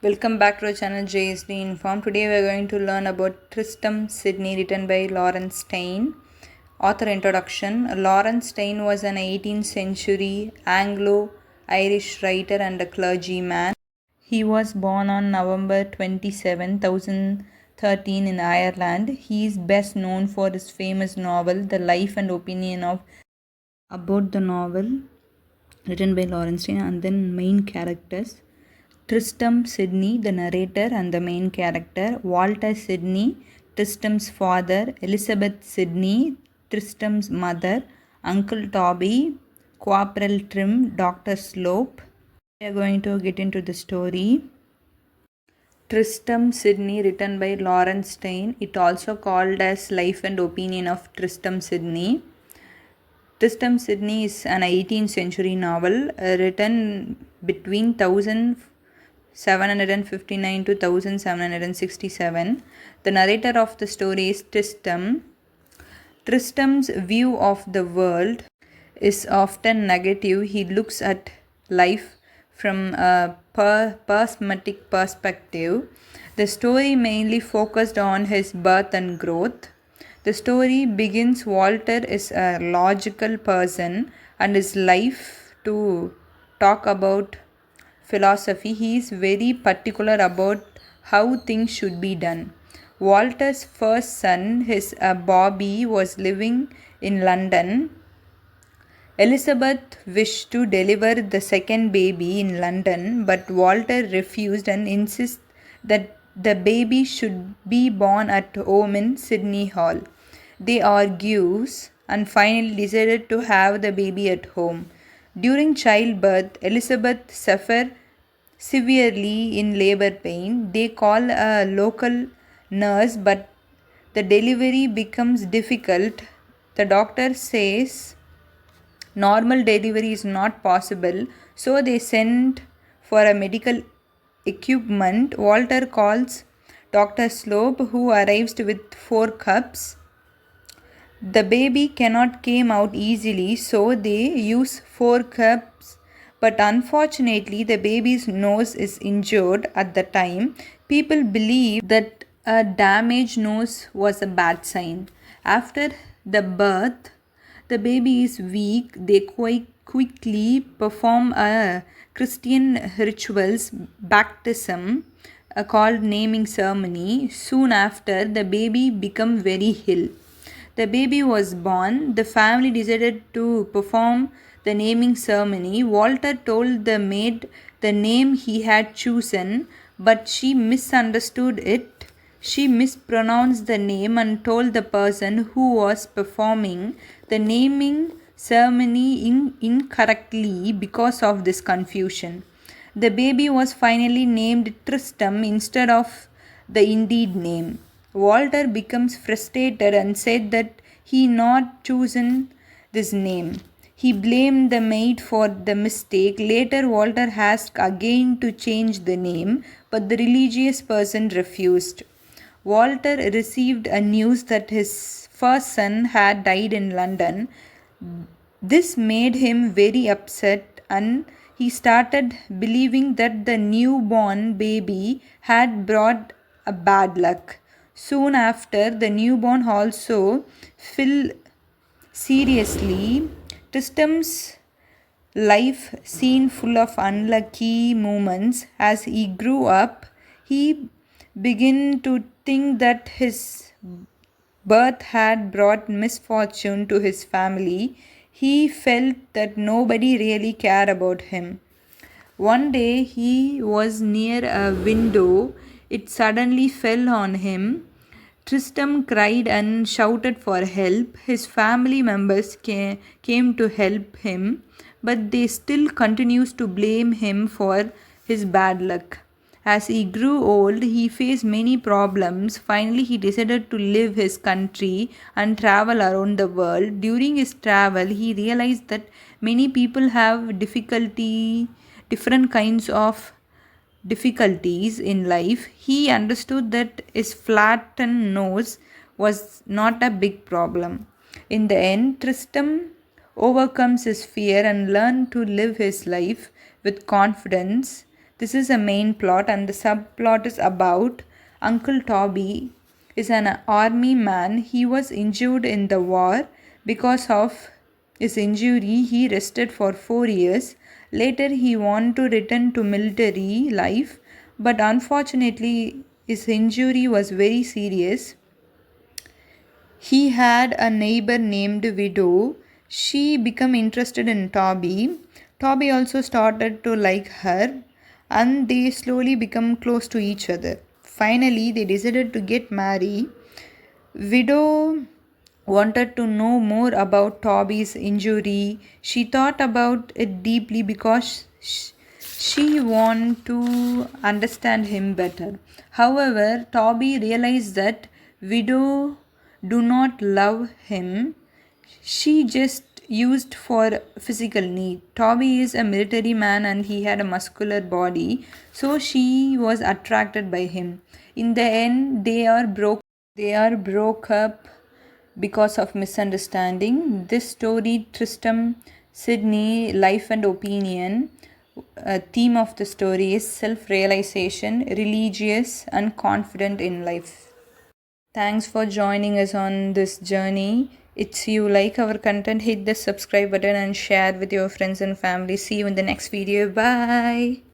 Welcome back to our channel JSD Inform. Today we are going to learn about Tristram Sydney, written by Lawrence Stein. Author introduction. Lawrence Stein was an 18th century Anglo-Irish writer and a clergyman. He was born on November 27, 2013 in Ireland. He is best known for his famous novel, The Life and Opinion of About the novel, written by Lawrence Stein, and then main characters. Tristram Sydney, the narrator and the main character; Walter Sydney, Tristram's father; Elizabeth Sydney, Tristram's mother; Uncle Toby; Corporal Trim, Dr. Slope. We are going to get into the story. Tristram Sydney, written by Lawrence Stein. It also called as Life and Opinion of Tristram Sydney. Tristram Sydney is an 18th century novel written between 1759 to 1767. The narrator of the story is Tristram. Tristram's view of the world is often negative. He looks at life from a pessimistic perspective. The story mainly focused on his birth and growth. The story begins Walter is a logical person and his life to talk about philosophy. He is very particular about how things should be done. Walter's first son, his Bobby, was living in London. Elizabeth wished to deliver the second baby in London, but Walter refused and insisted that the baby should be born at home in Sydney Hall. They argued and finally decided to have the baby at home. During childbirth, Elizabeth suffered severely in labor pain. They call a local nurse, but the delivery becomes difficult. The doctor says normal delivery is not possible, so they sent for a medical equipment. Walter calls Dr. Slope, who arrives with 4 cups. The baby cannot come out easily, so they use 4 cups, but unfortunately the baby's nose is injured at the time. People believe that a damaged nose was a bad sign. After the birth, the baby is weak. They quite quickly perform a Christian rituals, baptism, called naming ceremony. Soon after, the baby become very ill. The baby was born. The family decided to perform the naming ceremony. Walter told the maid the name he had chosen, but she misunderstood it. She mispronounced the name and told the person who was performing the naming ceremony incorrectly. Because of this confusion, the baby was finally named Tristram instead of the indeed name. Walter becomes frustrated and said that he not chosen this name. He blamed the maid for the mistake. Later, Walter asked again to change the name, but the religious person refused. Walter received a news that his first son had died in London. This made him very upset, and he started believing that the newborn baby had brought a bad luck. Soon after, the newborn also fell seriously. Tristram's life seen full of unlucky moments. As he grew up, he began to think that his birth had brought misfortune to his family. He felt that nobody really cared about him. One day he was near a window. It suddenly fell on him. Tristram cried and shouted for help. His family members came to help him, but they still continued to blame him for his bad luck. As he grew old, he faced many problems. Finally, he decided to leave his country and travel around the world. During his travel, he realized that many people have different kinds of difficulties in life. He understood that his flattened nose was not a big problem. In the end, Tristram overcomes his fear and learned to live his life with confidence. This is a main plot, and the subplot is about Uncle Toby is an army man. He was injured in the war. Because of his injury, he rested for 4 years. Later, he wanted to return to military life, but unfortunately, his injury was very serious. He had a neighbor named Widow. She became interested in Toby. Toby also started to like her, and they slowly become close to each other. Finally, they decided to get married. Widow wanted to know more about Toby's injury. She thought about it deeply because she wanted to understand him better. However, Toby realized that Widow do not love him. She just used for physical need. Toby is a military man and he had a muscular body, so she was attracted by him. In the end, they are broke up because of misunderstanding. This story, Tristram, Sydney, Life and Opinion, theme of the story is self-realization, religious and confident in life. Thanks for joining us on this journey. If you like our content, hit the subscribe button and share with your friends and family. See you in the next video. Bye.